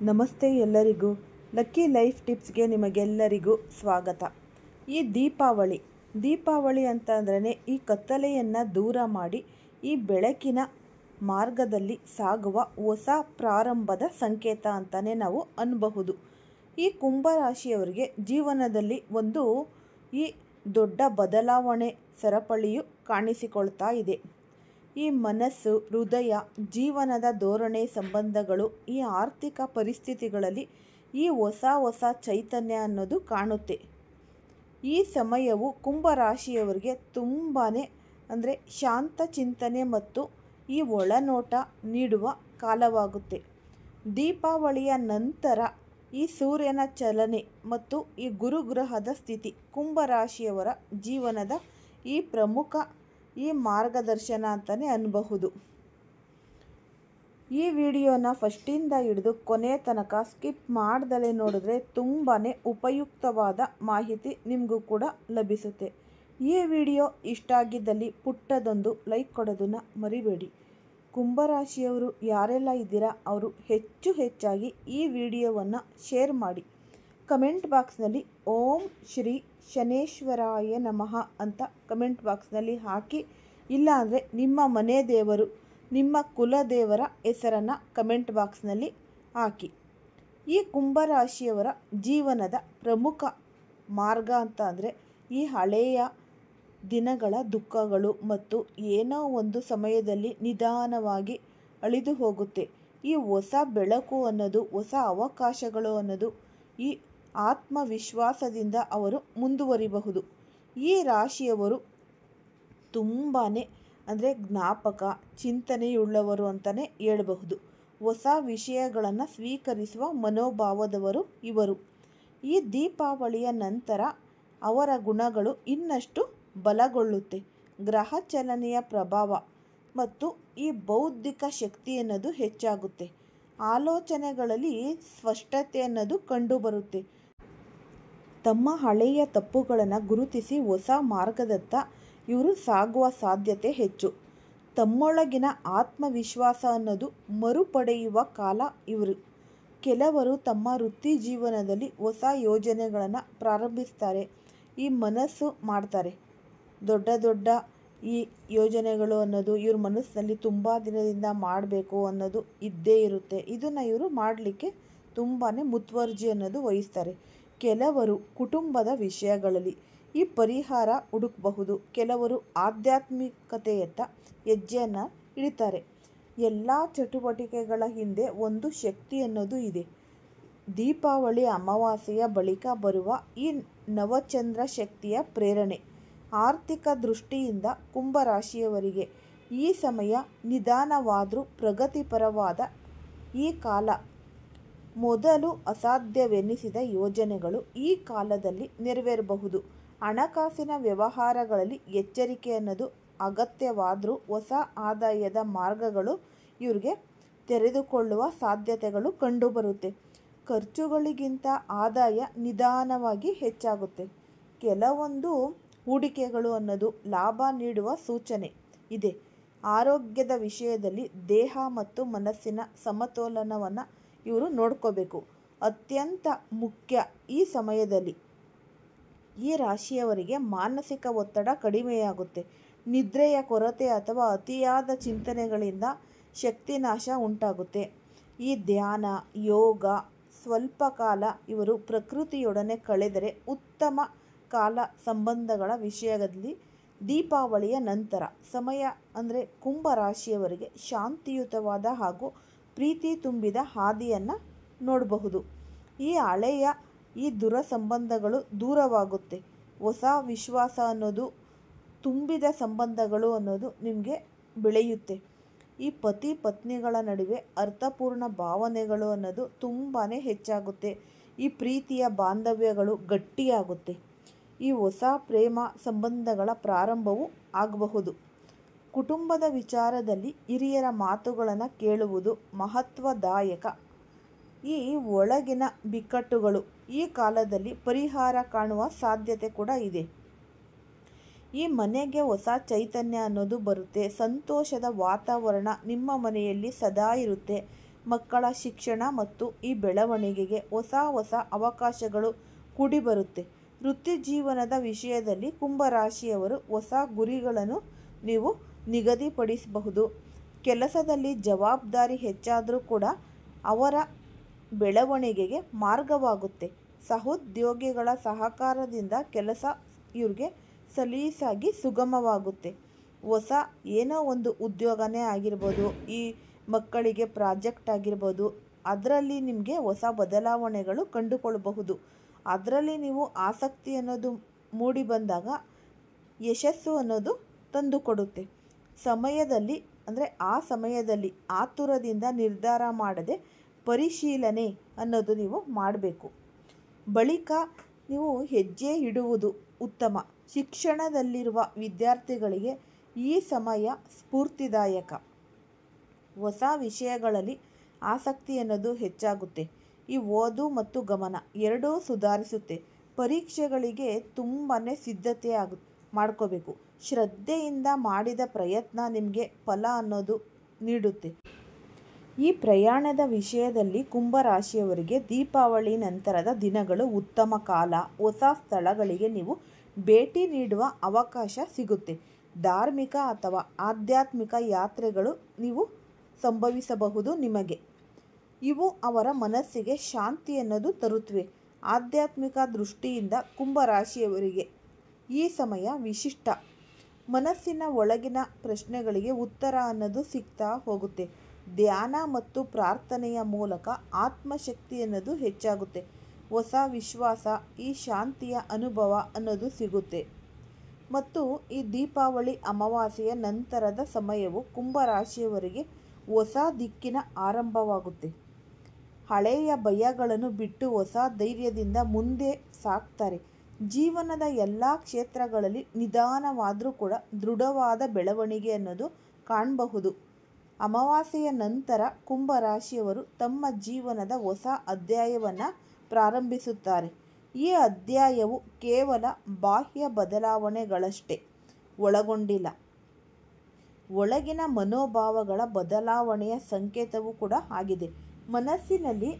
ನಮಸ್ತೆ ಎಲ್ಲರಿಗೂ. Lucky life ಟಿಪ್ಸ್ಗೆ ನಿಮಗೆಲ್ಲರಿಗೂ ಸ್ವಾಗತ. ಈ ದೀಪಾವಳಿ ಅಂತಂದ್ರೆ ಈ ಕತ್ತಲೆಯನ್ನು ದೂರ ಮಾಡಿ ಈ ಬೆಳಕಿನ ಮಾರ್ಗದಲ್ಲಿ ಸಾಗುವ ಹೊಸ ಪ್ರಾರಂಭದ ಸಂಕೇತ ಅಂತಲೇ ನಾವು ಅನ್ನಬಹುದು. ಈ ಕುಂಭರಾಶಿಯವರಿಗೆ ಜೀವನದಲ್ಲಿ ಒಂದು ಈ ದೊಡ್ಡ ಬದಲಾವಣೆ ಸರಪಳಿಯು ಕಾಣಿಸಿಕೊಳ್ತಾ ಇದೆ. ಈ ಮನಸ್ಸು, ಹೃದಯ, ಜೀವನದ ಧೋರಣೆ, ಸಂಬಂಧಗಳು, ಈ ಆರ್ಥಿಕ ಪರಿಸ್ಥಿತಿಗಳಲ್ಲಿ ಈ ಹೊಸ ಚೈತನ್ಯ ಅನ್ನೋದು ಕಾಣುತ್ತೆ. ಈ ಸಮಯವು ಕುಂಭರಾಶಿಯವರಿಗೆ ತುಂಬಾ ಶಾಂತ ಚಿಂತನೆ ಮತ್ತು ಈ ಒಳನೋಟ ನೀಡುವ ಕಾಲವಾಗುತ್ತೆ. ದೀಪಾವಳಿಯ ನಂತರ ಈ ಸೂರ್ಯನ ಚಲನೆ ಮತ್ತು ಈ ಗುರುಗ್ರಹದ ಸ್ಥಿತಿ ಕುಂಭರಾಶಿಯವರ ಜೀವನದ ಈ ಪ್ರಮುಖ ಈ ಮಾರ್ಗದರ್ಶನ ಅಂತಲೇ ಅನ್ನಬಹುದು. ಈ ವಿಡಿಯೋನ ಫಸ್ಟಿಂದ ಹಿಡಿದು ಕೊನೆ ತನಕ ಸ್ಕಿಪ್ ಮಾಡ್ದಲೇ ನೋಡಿದ್ರೆ ತುಂಬಾ ಉಪಯುಕ್ತವಾದ ಮಾಹಿತಿ ನಿಮಗೂ ಕೂಡ ಲಭಿಸುತ್ತೆ. ಈ ವಿಡಿಯೋ ಇಷ್ಟ ಆಗಿದ್ದಲ್ಲಿ ಪುಟ್ಟದೊಂದು ಲೈಕ್ ಕೊಡೋದನ್ನು ಮರಿಬೇಡಿ. ಕುಂಭರಾಶಿಯವರು ಯಾರೆಲ್ಲ ಇದ್ದೀರಾ ಅವರು ಹೆಚ್ಚಾಗಿ ಈ ವಿಡಿಯೋವನ್ನು ಶೇರ್ ಮಾಡಿ. ಕಮೆಂಟ್ ಬಾಕ್ಸ್ನಲ್ಲಿ ಓಂ ಶ್ರೀ ಶನೇಶ್ವರಾಯ ನಮಃ ಅಂತ ಕಮೆಂಟ್ ಬಾಕ್ಸ್ನಲ್ಲಿ ಹಾಕಿ, ಇಲ್ಲಾಂದರೆ ನಿಮ್ಮ ಮನೆ ದೇವರು, ನಿಮ್ಮ ಕುಲದೇವರ ಹೆಸರನ್ನು ಕಮೆಂಟ್ ಬಾಕ್ಸ್ನಲ್ಲಿ ಹಾಕಿ. ಈ ಕುಂಭರಾಶಿಯವರ ಜೀವನದ ಪ್ರಮುಖ ಮಾರ್ಗ ಅಂತ ಅಂದರೆ ಈ ಹಳೆಯ ದಿನಗಳ ದುಃಖಗಳು ಮತ್ತು ಏನೋ ಒಂದು ಸಮಯದಲ್ಲಿ ನಿಧಾನವಾಗಿ ಅಳಿದು ಹೋಗುತ್ತೆ. ಈ ಹೊಸ ಬೆಳಕು ಅನ್ನೋದು, ಹೊಸ ಅವಕಾಶಗಳು ಅನ್ನೋದು, ಈ ಆತ್ಮವಿಶ್ವಾಸದಿಂದ ಅವರು ಮುಂದುವರಿಬಹುದು. ಈ ರಾಶಿಯವರು ತುಂಬಾ ಜ್ಞಾಪಕ ಚಿಂತನೆಯುಳ್ಳವರು ಅಂತಲೇ ಹೇಳಬಹುದು. ಹೊಸ ವಿಷಯಗಳನ್ನು ಸ್ವೀಕರಿಸುವ ಮನೋಭಾವದವರು ಇವರು. ಈ ದೀಪಾವಳಿಯ ನಂತರ ಅವರ ಗುಣಗಳು ಇನ್ನಷ್ಟು ಬಲಗೊಳ್ಳುತ್ತೆ. ಗ್ರಹ ಚಲನೆಯ ಪ್ರಭಾವ ಮತ್ತು ಈ ಬೌದ್ಧಿಕ ಶಕ್ತಿ ಅನ್ನೋದು ಹೆಚ್ಚಾಗುತ್ತೆ. ಆಲೋಚನೆಗಳಲ್ಲಿ ಸ್ಪಷ್ಟತೆ ಅನ್ನೋದು ಕಂಡುಬರುತ್ತೆ. ತಮ್ಮ ಹಳೆಯ ತಪ್ಪುಗಳನ್ನು ಗುರುತಿಸಿ ಹೊಸ ಮಾರ್ಗದತ್ತ ಇವರು ಸಾಗುವ ಸಾಧ್ಯತೆ ಹೆಚ್ಚು. ತಮ್ಮೊಳಗಿನ ಆತ್ಮವಿಶ್ವಾಸ ಅನ್ನೋದು ಮರುಪಡೆಯುವ ಕಾಲ ಇವರು. ಕೆಲವರು ತಮ್ಮ ವೃತ್ತಿ ಜೀವನದಲ್ಲಿ ಹೊಸ ಯೋಜನೆಗಳನ್ನು ಪ್ರಾರಂಭಿಸ್ತಾರೆ. ಈ ಮನಸ್ಸು ಮಾಡ್ತಾರೆ. ದೊಡ್ಡ ಈ ಯೋಜನೆಗಳು ಅನ್ನೋದು ಇವ್ರ ಮನಸ್ಸಿನಲ್ಲಿ ತುಂಬ ದಿನದಿಂದ ಮಾಡಬೇಕು ಅನ್ನೋದು ಇದ್ದೇ ಇರುತ್ತೆ. ಇದನ್ನು ಇವರು ಮಾಡಲಿಕ್ಕೆ ತುಂಬಾ ಮುತುವರ್ಜಿ ಅನ್ನೋದು ವಹಿಸ್ತಾರೆ. ಕೆಲವರು ಕುಟುಂಬದ ವಿಷಯಗಳಲ್ಲಿ ಈ ಪರಿಹಾರ ಹುಡುಕಬಹುದು. ಕೆಲವರು ಆಧ್ಯಾತ್ಮಿಕತೆಯತ್ತ ಹೆಜ್ಜೆಯನ್ನು ಇಡ್ತಾರೆ. ಎಲ್ಲ ಚಟುವಟಿಕೆಗಳ ಹಿಂದೆ ಒಂದು ಶಕ್ತಿ ಅನ್ನೋದು ಇದೆ. ದೀಪಾವಳಿ ಅಮಾವಾಸ್ಯೆಯ ಬಳಿಕ ಬರುವ ಈ ನವಚಂದ್ರ ಶಕ್ತಿಯ ಪ್ರೇರಣೆ. ಆರ್ಥಿಕ ದೃಷ್ಟಿಯಿಂದ ಕುಂಭರಾಶಿಯವರಿಗೆ ಈ ಸಮಯ ನಿಧಾನವಾದರೂ ಪ್ರಗತಿಪರವಾದ ಈ ಕಾಲ. ಮೊದಲು ಅಸಾಧ್ಯವೆನಿಸಿದ ಯೋಜನೆಗಳು ಈ ಕಾಲದಲ್ಲಿ ನೆರವೇರಬಹುದು. ಹಣಕಾಸಿನ ವ್ಯವಹಾರಗಳಲ್ಲಿ ಎಚ್ಚರಿಕೆ ಅನ್ನೋದು ಅಗತ್ಯವಾದರೂ ಹೊಸ ಆದಾಯದ ಮಾರ್ಗಗಳು ಇವ್ರಿಗೆ ತೆರೆದುಕೊಳ್ಳುವ ಸಾಧ್ಯತೆಗಳು ಕಂಡುಬರುತ್ತೆ. ಖರ್ಚುಗಳಿಗಿಂತ ಆದಾಯ ನಿಧಾನವಾಗಿ ಹೆಚ್ಚಾಗುತ್ತೆ. ಕೆಲವೊಂದು ಹೂಡಿಕೆಗಳು ಅನ್ನೋದು ಲಾಭ ನೀಡುವ ಸೂಚನೆ ಇದೆ. ಆರೋಗ್ಯದ ವಿಷಯದಲ್ಲಿ ದೇಹ ಮತ್ತು ಮನಸ್ಸಿನ ಸಮತೋಲನವನ್ನು ಇವರು ನೋಡ್ಕೋಬೇಕು. ಅತ್ಯಂತ ಮುಖ್ಯ ಈ ಸಮಯದಲ್ಲಿ ಈ ರಾಶಿಯವರಿಗೆ ಮಾನಸಿಕ ಒತ್ತಡ ಕಡಿಮೆಯಾಗುತ್ತೆ. ನಿದ್ರೆಯ ಕೊರತೆ ಅಥವಾ ಅತಿಯಾದ ಚಿಂತನೆಗಳಿಂದ ಶಕ್ತಿನಾಶ ಉಂಟಾಗುತ್ತೆ. ಈ ಧ್ಯಾನ, ಯೋಗ, ಸ್ವಲ್ಪ ಕಾಲ ಇವರು ಪ್ರಕೃತಿಯೊಡನೆ ಕಳೆದರೆ ಉತ್ತಮ ಕಾಲ. ಸಂಬಂಧಗಳ ವಿಷಯದಲ್ಲಿ ದೀಪಾವಳಿಯ ನಂತರ ಸಮಯ ಅಂದರೆ ಕುಂಭರಾಶಿಯವರಿಗೆ ಶಾಂತಿಯುತವಾದ ಹಾಗೂ ಪ್ರೀತಿ ತುಂಬಿದ ಹಾದಿಯನ್ನು ನೋಡಬಹುದು. ಈ ಹಳೆಯ ಈ ದುರ ಸಂಬಂಧಗಳು ದೂರವಾಗುತ್ತೆ. ಹೊಸ ವಿಶ್ವಾಸ ಅನ್ನೋದು ತುಂಬಿದ ಸಂಬಂಧಗಳು ಅನ್ನೋದು ನಿಮಗೆ ಬೆಳೆಯುತ್ತೆ. ಈ ಪತಿ ಪತ್ನಿಗಳ ನಡುವೆ ಅರ್ಥಪೂರ್ಣ ಭಾವನೆಗಳು ಅನ್ನೋದು ತುಂಬಾ ಹೆಚ್ಚಾಗುತ್ತೆ. ಈ ಪ್ರೀತಿಯ ಬಾಂಧವ್ಯಗಳು ಗಟ್ಟಿಯಾಗುತ್ತೆ. ಈ ಹೊಸ ಪ್ರೇಮ ಸಂಬಂಧಗಳ ಪ್ರಾರಂಭವೂ ಆಗಬಹುದು. ಕುಟುಂಬದ ವಿಚಾರದಲ್ಲಿ ಹಿರಿಯರ ಮಾತುಗಳನ್ನು ಕೇಳುವುದು ಮಹತ್ವದಾಯಕ. ಈ ಒಳಗಿನ ಬಿಕ್ಕಟ್ಟುಗಳು ಈ ಕಾಲದಲ್ಲಿ ಪರಿಹಾರ ಕಾಣುವ ಸಾಧ್ಯತೆ ಕೂಡ ಇದೆ. ಈ ಮನೆಗೆ ಹೊಸ ಚೈತನ್ಯ ಅನ್ನೋದು ಬರುತ್ತೆ. ಸಂತೋಷದ ವಾತಾವರಣ ನಿಮ್ಮ ಮನೆಯಲ್ಲಿ ಸದಾ ಇರುತ್ತೆ. ಮಕ್ಕಳ ಶಿಕ್ಷಣ ಮತ್ತು ಈ ಬೆಳವಣಿಗೆಗೆ ಹೊಸ ಹೊಸ ಅವಕಾಶಗಳು ಕೂಡಿ ಬರುತ್ತೆ. ವೃತ್ತಿ ಜೀವನದ ವಿಷಯದಲ್ಲಿ ಕುಂಭರಾಶಿಯವರು ಹೊಸ ಗುರಿಗಳನ್ನು ನೀವು ನಿಗದಿಪಡಿಸಬಹುದು. ಕೆಲಸದಲ್ಲಿ ಜವಾಬ್ದಾರಿ ಹೆಚ್ಚಾದರೂ ಕೂಡ ಅವರ ಬೆಳವಣಿಗೆಗೆ ಮಾರ್ಗವಾಗುತ್ತೆ. ಸಹೋದ್ಯೋಗಿಗಳ ಸಹಕಾರದಿಂದ ಕೆಲಸ ಇವ್ರಿಗೆ ಸಲೀಸಾಗಿ ಸುಗಮವಾಗುತ್ತೆ. ಹೊಸ ಏನೋ ಒಂದು ಉದ್ಯೋಗನೇ ಆಗಿರ್ಬೋದು, ಈ ಮಕ್ಕಳಿಗೆ ಪ್ರಾಜೆಕ್ಟ್ ಆಗಿರ್ಬೋದು, ಅದರಲ್ಲಿ ನಿಮಗೆ ಹೊಸ ಬದಲಾವಣೆಗಳು ಕಂಡುಕೊಳ್ಳಬಹುದು. ಅದರಲ್ಲಿ ನೀವು ಆಸಕ್ತಿ ಅನ್ನೋದು ಮೂಡಿ ಬಂದಾಗ ಯಶಸ್ಸು ಅನ್ನೋದು ತಂದುಕೊಡುತ್ತೆ. ಸಮಯದಲ್ಲಿ ಆ ಸಮಯದಲ್ಲಿ ಆತುರದಿಂದ ನಿರ್ಧಾರ ಮಾಡದೆ ಪರಿಶೀಲನೆ ಅನ್ನೋದು ನೀವು ಮಾಡಬೇಕು. ಬಳಿಕ ನೀವು ಹೆಜ್ಜೆ ಇಡುವುದು ಉತ್ತಮ. ಶಿಕ್ಷಣದಲ್ಲಿರುವ ವಿದ್ಯಾರ್ಥಿಗಳಿಗೆ ಈ ಸಮಯ ಸ್ಫೂರ್ತಿದಾಯಕ. ಹೊಸ ವಿಷಯಗಳಲ್ಲಿ ಆಸಕ್ತಿ ಅನ್ನೋದು ಹೆಚ್ಚಾಗುತ್ತೆ. ಈ ಓದು ಮತ್ತು ಗಮನ ಎರಡೂ ಸುಧಾರಿಸುತ್ತೆ. ಪರೀಕ್ಷೆಗಳಿಗೆ ತುಂಬಾ ಸಿದ್ಧತೆ ಮಾಡ್ಕೋಬೇಕು. ಶ್ರದ್ಧೆಯಿಂದ ಮಾಡಿದ ಪ್ರಯತ್ನ ನಿಮಗೆ ಫಲ ಅನ್ನೋದು ನೀಡುತ್ತೆ. ಈ ಪ್ರಯಾಣದ ವಿಷಯದಲ್ಲಿ ಕುಂಭರಾಶಿಯವರಿಗೆ ದೀಪಾವಳಿ ನಂತರದ ದಿನಗಳು ಉತ್ತಮ ಕಾಲ. ಹೊಸ ಸ್ಥಳಗಳಿಗೆ ನೀವು ಭೇಟಿ ನೀಡುವ ಅವಕಾಶ ಸಿಗುತ್ತೆ. ಧಾರ್ಮಿಕ ಅಥವಾ ಆಧ್ಯಾತ್ಮಿಕ ಯಾತ್ರೆಗಳು ನೀವು ಸಂಭವಿಸಬಹುದು. ನಿಮಗೆ ಇವು ಅವರ ಮನಸ್ಸಿಗೆ ಶಾಂತಿ ಅನ್ನೋದು ತರುತ್ತವೆ. ಆಧ್ಯಾತ್ಮಿಕ ದೃಷ್ಟಿಯಿಂದ ಕುಂಭರಾಶಿಯವರಿಗೆ ಈ ಸಮಯ ವಿಶಿಷ್ಟ. ಮನಸ್ಸಿನ ಒಳಗಿನ ಪ್ರಶ್ನೆಗಳಿಗೆ ಉತ್ತರ ಅನ್ನೋದು ಸಿಗ್ತಾ ಹೋಗುತ್ತೆ. ಧ್ಯಾನ ಮತ್ತು ಪ್ರಾರ್ಥನೆಯ ಮೂಲಕ ಆತ್ಮಶಕ್ತಿ ಅನ್ನೋದು ಹೆಚ್ಚಾಗುತ್ತೆ. ಹೊಸ ವಿಶ್ವಾಸ, ಈ ಶಾಂತಿಯ ಅನುಭವ ಅನ್ನೋದು ಸಿಗುತ್ತೆ. ಮತ್ತು ಈ ದೀಪಾವಳಿ ಅಮಾವಾಸ್ಯೆಯ ನಂತರದ ಸಮಯವು ಕುಂಭರಾಶಿಯವರಿಗೆ ಹೊಸ ದಿಕ್ಕಿನ ಆರಂಭವಾಗುತ್ತೆ. ಹಳೆಯ ಭಯಗಳನ್ನು ಬಿಟ್ಟು ಹೊಸ ಧೈರ್ಯದಿಂದ ಮುಂದೆ ಸಾಗ್ತಾರೆ. ಜೀವನದ ಎಲ್ಲ ಕ್ಷೇತ್ರಗಳಲ್ಲಿ ನಿಧಾನವಾದರೂ ಕೂಡ ದೃಢವಾದ ಬೆಳವಣಿಗೆ ಅನ್ನೋದು ಕಾಣಬಹುದು. ಅಮಾವಾಸ್ಯೆಯ ನಂತರ ಕುಂಭರಾಶಿಯವರು ತಮ್ಮ ಜೀವನದ ಹೊಸ ಅಧ್ಯಾಯವನ್ನು ಪ್ರಾರಂಭಿಸುತ್ತಾರೆ. ಈ ಅಧ್ಯಾಯವು ಕೇವಲ ಬಾಹ್ಯ ಬದಲಾವಣೆಗಳಷ್ಟೇ ಒಳಗೊಂಡಿಲ್ಲ. ಒಳಗಿನ ಮನೋಭಾವಗಳ ಬದಲಾವಣೆಯ ಸಂಕೇತವೂ ಕೂಡ ಆಗಿದೆ. ಮನಸ್ಸಿನಲ್ಲಿ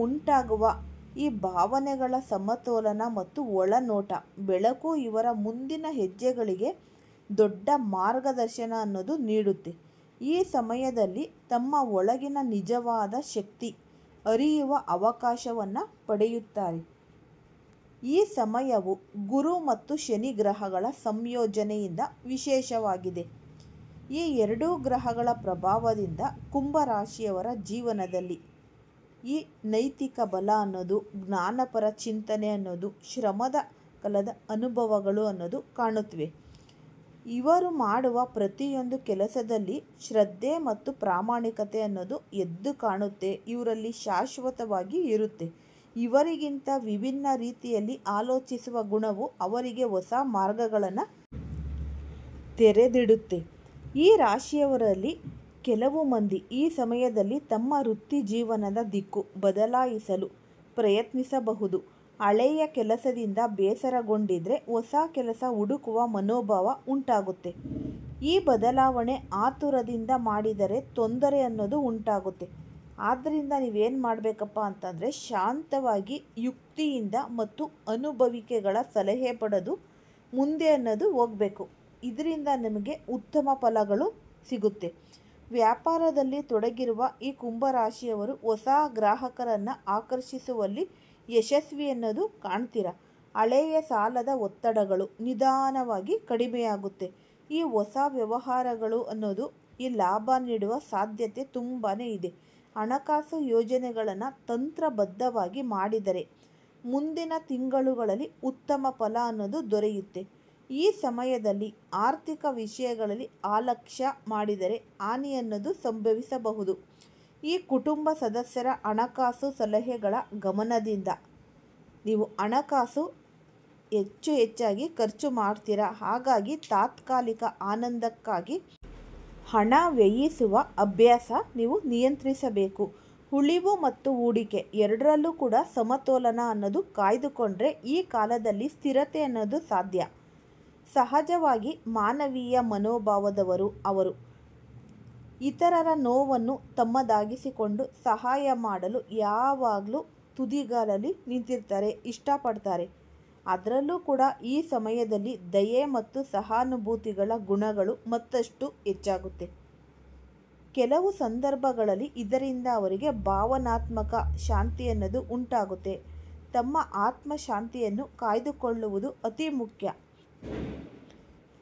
ಉಂಟಾಗುವ ಈ ಭಾವನೆಗಳ ಸಮತೋಲನ ಮತ್ತು ಒಳನೋಟ ಬೆಳಕು ಇವರ ಮುಂದಿನ ಹೆಜ್ಜೆಗಳಿಗೆ ದೊಡ್ಡ ಮಾರ್ಗದರ್ಶನ ಅನ್ನೋದು ನೀಡುತ್ತೆ. ಈ ಸಮಯದಲ್ಲಿ ತಮ್ಮ ಒಳಗಿನ ನಿಜವಾದ ಶಕ್ತಿ ಅರಿಯುವ ಅವಕಾಶವನ್ನು ಪಡೆಯುತ್ತಾರೆ. ಈ ಸಮಯವು ಗುರು ಮತ್ತು ಶನಿ ಗ್ರಹಗಳ ಸಂಯೋಜನೆಯಿಂದ ವಿಶೇಷವಾಗಿದೆ. ಈ ಎರಡೂ ಗ್ರಹಗಳ ಪ್ರಭಾವದಿಂದ ಕುಂಭರಾಶಿಯವರ ಜೀವನದಲ್ಲಿ ಈ ನೈತಿಕ ಬಲ ಅನ್ನೋದು, ಜ್ಞಾನಪರ ಚಿಂತನೆ ಅನ್ನೋದು, ಶ್ರಮದ ಕಾಲದ ಅನುಭವಗಳು ಅನ್ನೋದು ಕಾಣುತ್ತವೆ. ಇವರು ಮಾಡುವ ಪ್ರತಿಯೊಂದು ಕೆಲಸದಲ್ಲಿ ಶ್ರದ್ಧೆ ಮತ್ತು ಪ್ರಾಮಾಣಿಕತೆ ಅನ್ನೋದು ಎದ್ದು ಕಾಣುತ್ತೆ. ಇವರಲ್ಲಿ ಶಾಶ್ವತವಾಗಿ ಇರುತ್ತೆ. ಇವರಿಗಿಂತ ವಿಭಿನ್ನ ರೀತಿಯಲ್ಲಿ ಆಲೋಚಿಸುವ ಗುಣವು ಅವರಿಗೆ ಹೊಸ ಮಾರ್ಗಗಳನ್ನು ತೆರೆದಿಡುತ್ತೆ. ಈ ರಾಶಿಯವರಲ್ಲಿ ಕೆಲವು ಮಂದಿ ಈ ಸಮಯದಲ್ಲಿ ತಮ್ಮ ವೃತ್ತಿ ಜೀವನದ ದಿಕ್ಕು ಬದಲಾಯಿಸಲು ಪ್ರಯತ್ನಿಸಬಹುದು. ಹಳೆಯ ಕೆಲಸದಿಂದ ಬೇಸರಗೊಂಡಿದ್ರೆ ಹೊಸ ಕೆಲಸ ಹುಡುಕುವ ಮನೋಭಾವ ಉಂಟಾಗುತ್ತೆ. ಈ ಬದಲಾವಣೆ ಆತುರದಿಂದ ಮಾಡಿದರೆ ತೊಂದರೆ ಅನ್ನೋದು ಉಂಟಾಗುತ್ತೆ. ಆದ್ದರಿಂದ ನೀವೇನು ಮಾಡಬೇಕಪ್ಪ ಅಂತಂದರೆ ಶಾಂತವಾಗಿ ಯುಕ್ತಿಯಿಂದ ಮತ್ತು ಅನುಭವಿಕೆಗಳ ಸಲಹೆ ಪಡೆದು ಮುಂದೆ ಅನ್ನೋದು ಹೋಗಬೇಕು. ಇದರಿಂದ ನಿಮಗೆ ಉತ್ತಮ ಫಲಗಳು ಸಿಗುತ್ತೆ. ವ್ಯಾಪಾರದಲ್ಲಿ ತೊಡಗಿರುವ ಈ ಕುಂಭರಾಶಿಯವರು ಹೊಸ ಗ್ರಾಹಕರನ್ನು ಆಕರ್ಷಿಸುವಲ್ಲಿ ಯಶಸ್ವಿ ಅನ್ನೋದು ಕಾಣ್ತೀರ. ಹಳೆಯ ಸಾಲದ ಒತ್ತಡಗಳು ನಿಧಾನವಾಗಿ ಕಡಿಮೆಯಾಗುತ್ತೆ. ಈ ಹೊಸ ವ್ಯವಹಾರಗಳು ಅನ್ನೋದು ಈ ಲಾಭ ನೀಡುವ ಸಾಧ್ಯತೆ ತುಂಬಾ ಇದೆ. ಹಣಕಾಸು ಯೋಜನೆಗಳನ್ನು ತಂತ್ರಬದ್ಧವಾಗಿ ಮಾಡಿದರೆ ಮುಂದಿನ ತಿಂಗಳುಗಳಲ್ಲಿ ಉತ್ತಮ ಫಲ ಅನ್ನೋದು ದೊರೆಯುತ್ತೆ. ಈ ಸಮಯದಲ್ಲಿ ಆರ್ಥಿಕ ವಿಷಯಗಳಲ್ಲಿ ಅಲಕ್ಷ್ಯ ಮಾಡಿದರೆ ಹಾನಿ ಅನ್ನೋದು ಸಂಭವಿಸಬಹುದು. ಈ ಕುಟುಂಬ ಸದಸ್ಯರ ಹಣಕಾಸು ಸಲಹೆಗಳ ಗಮನದಿಂದ ನೀವು ಹಣಕಾಸು ಹೆಚ್ಚಾಗಿ ಖರ್ಚು ಮಾಡ್ತೀರಾ. ಹಾಗಾಗಿ ತಾತ್ಕಾಲಿಕ ಆನಂದಕ್ಕಾಗಿ ಹಣ ವ್ಯಯಿಸುವ ಅಭ್ಯಾಸ ನೀವು ನಿಯಂತ್ರಿಸಬೇಕು. ಉಳಿವು ಮತ್ತು ಹೂಡಿಕೆ ಎರಡರಲ್ಲೂ ಕೂಡ ಸಮತೋಲನ ಅನ್ನೋದು ಕಾಯ್ದುಕೊಂಡ್ರೆ ಈ ಕಾಲದಲ್ಲಿ ಸ್ಥಿರತೆ ಅನ್ನೋದು ಸಾಧ್ಯ. ಸಹಜವಾಗಿ ಮಾನವೀಯ ಮನೋಭಾವದವರು ಅವರು ಇತರರ ನೋವನ್ನು ತಮ್ಮದಾಗಿಸಿಕೊಂಡು ಸಹಾಯ ಮಾಡಲು ಯಾವಾಗಲೂ ತುದಿಗಾಲಲ್ಲಿ ನಿಂತಿರ್ತಾರೆ, ಇಷ್ಟಪಡ್ತಾರೆ. ಅದರಲ್ಲೂ ಕೂಡ ಈ ಸಮಯದಲ್ಲಿ ದಯೆ ಮತ್ತು ಸಹಾನುಭೂತಿಗಳ ಗುಣಗಳು ಮತ್ತಷ್ಟು ಹೆಚ್ಚಾಗುತ್ತೆ. ಕೆಲವು ಸಂದರ್ಭಗಳಲ್ಲಿ ಇದರಿಂದ ಅವರಿಗೆ ಭಾವನಾತ್ಮಕ ಶಾಂತಿ ಅನ್ನೋದು ಉಂಟಾಗುತ್ತೆ. ತಮ್ಮ ಆತ್ಮಶಾಂತಿಯನ್ನು ಕಾಯ್ದುಕೊಳ್ಳುವುದು ಅತಿ ಮುಖ್ಯ.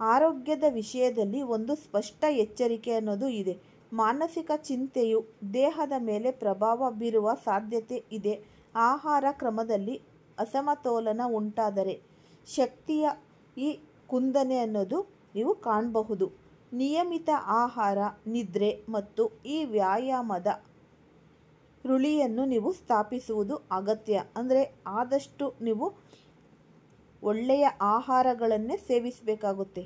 ಆರೋಗ್ಯದ ವಿಷಯದಲ್ಲಿ ಒಂದು ಸ್ಪಷ್ಟ ಎಚ್ಚರಿಕೆ ಅನ್ನೋದು ಇದೆ. ಮಾನಸಿಕ ಚಿಂತೆಯು ದೇಹದ ಮೇಲೆ ಪ್ರಭಾವ ಬೀರುವ ಸಾಧ್ಯತೆ ಇದೆ. ಆಹಾರ ಕ್ರಮದಲ್ಲಿ ಅಸಮತೋಲನ ಉಂಟಾದರೆ ಶಕ್ತಿಯ ಈ ಕುಂದನೆ ಅನ್ನೋದು ನೀವು ಕಾಣಬಹುದು. ನಿಯಮಿತ ಆಹಾರ, ನಿದ್ರೆ ಮತ್ತು ಈ ವ್ಯಾಯಾಮದ ರೂಢಿಯನ್ನು ನೀವು ಸ್ಥಾಪಿಸುವುದು ಅಗತ್ಯ. ಅಂದರೆ ಆದಷ್ಟು ನೀವು ಒಳ್ಳೆಯ ಆಹಾರಗಳನ್ನೇ ಸೇವಿಸಬೇಕಾಗುತ್ತೆ.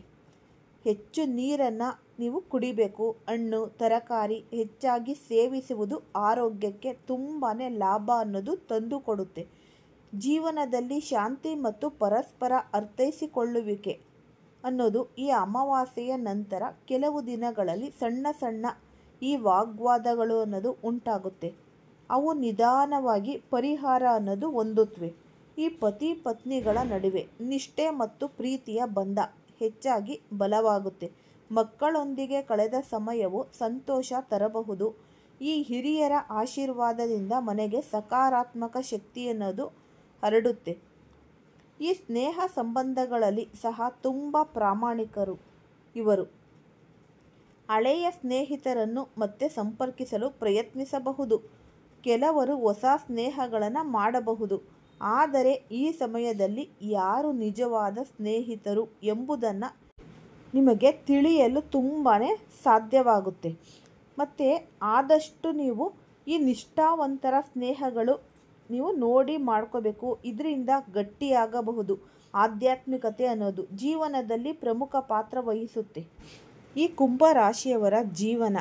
ಹೆಚ್ಚು ನೀರನ್ನು ನೀವು ಕುಡಿಬೇಕು. ಹಣ್ಣು ತರಕಾರಿ ಹೆಚ್ಚಾಗಿ ಸೇವಿಸುವುದು ಆರೋಗ್ಯಕ್ಕೆ ತುಂಬಾ ಲಾಭ ಅನ್ನೋದು ತಂದುಕೊಡುತ್ತೆ. ಜೀವನದಲ್ಲಿ ಶಾಂತಿ ಮತ್ತು ಪರಸ್ಪರ ಅರ್ಥೈಸಿಕೊಳ್ಳುವಿಕೆ ಅನ್ನೋದು ಈ ಅಮಾವಾಸ್ಯೆಯ ನಂತರ ಕೆಲವು ದಿನಗಳಲ್ಲಿ ಸಣ್ಣ ಸಣ್ಣ ಈ ವಾಗ್ವಾದಗಳು ಅನ್ನೋದು ಉಂಟಾಗುತ್ತೆ. ಅವು ನಿಧಾನವಾಗಿ ಪರಿಹಾರ ಅನ್ನೋದು ಹೊಂದುತ್ತವೆ. ಈ ಪತಿ ಪತ್ನಿಗಳ ನಡುವೆ ನಿಷ್ಠೆ ಮತ್ತು ಪ್ರೀತಿಯ ಬಂಧ ಹೆಚ್ಚಾಗಿ ಬಲವಾಗುತ್ತೆ. ಮಕ್ಕಳೊಂದಿಗೆ ಕಳೆದ ಸಮಯವು ಸಂತೋಷ ತರಬಹುದು. ಈ ಹಿರಿಯರ ಆಶೀರ್ವಾದದಿಂದ ಮನೆಗೆ ಸಕಾರಾತ್ಮಕ ಶಕ್ತಿ ಅನ್ನೋದು ಹರಡುತ್ತೆ. ಈ ಸ್ನೇಹ ಸಂಬಂಧಗಳಲ್ಲಿ ಸಹ ತುಂಬ ಪ್ರಾಮಾಣಿಕರು ಇವರು. ಹಳೆಯ ಸ್ನೇಹಿತರನ್ನು ಮತ್ತೆ ಸಂಪರ್ಕಿಸಲು ಪ್ರಯತ್ನಿಸಬಹುದು. ಕೆಲವರು ಹೊಸ ಸ್ನೇಹಗಳನ್ನು ಮಾಡಬಹುದು. ಆದರೆ ಈ ಸಮಯದಲ್ಲಿ ಯಾರು ನಿಜವಾದ ಸ್ನೇಹಿತರು ಎಂಬುದನ್ನು ನಿಮಗೆ ತಿಳಿಯಲು ತುಂಬಾ ಸಾಧ್ಯವಾಗುತ್ತೆ. ಮತ್ತು ಆದಷ್ಟು ನೀವು ಈ ನಿಷ್ಠಾವಂತರ ಸ್ನೇಹಗಳು ನೀವು ನೋಡಿ ಮಾಡ್ಕೋಬೇಕು. ಇದರಿಂದ ಗಟ್ಟಿಯಾಗಬಹುದು. ಆಧ್ಯಾತ್ಮಿಕತೆ ಅನ್ನೋದು ಜೀವನದಲ್ಲಿ ಪ್ರಮುಖ ಪಾತ್ರ ವಹಿಸುತ್ತೆ. ಈ ಕುಂಭ ರಾಶಿಯವರ ಜೀವನ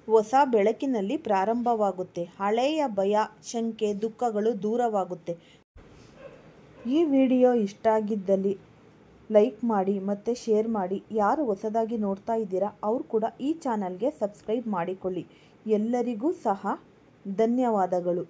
ಹೊಸ ಬೆಳಕಿನಲ್ಲಿ ಪ್ರಾರಂಭವಾಗುತ್ತೆ. ಹಳೆಯ ಭಯ, ಶಂಕೆ, ದುಃಖಗಳು ದೂರವಾಗುತ್ತೆ. ಈ ವಿಡಿಯೋ ಇಷ್ಟ ಆಗಿದ್ದಲ್ಲಿ ಲೈಕ್ ಮಾಡಿ ಮತ್ತು ಶೇರ್ ಮಾಡಿ. ಯಾರು ಹೊಸದಾಗಿ ನೋಡ್ತಾ ಇದ್ದೀರಾ ಅವರು ಕೂಡ ಈ ಚಾನಲ್ಗೆ ಸಬ್ಸ್ಕ್ರೈಬ್ ಮಾಡಿಕೊಳ್ಳಿ. ಎಲ್ಲರಿಗೂ ಸಹ ಧನ್ಯವಾದಗಳು.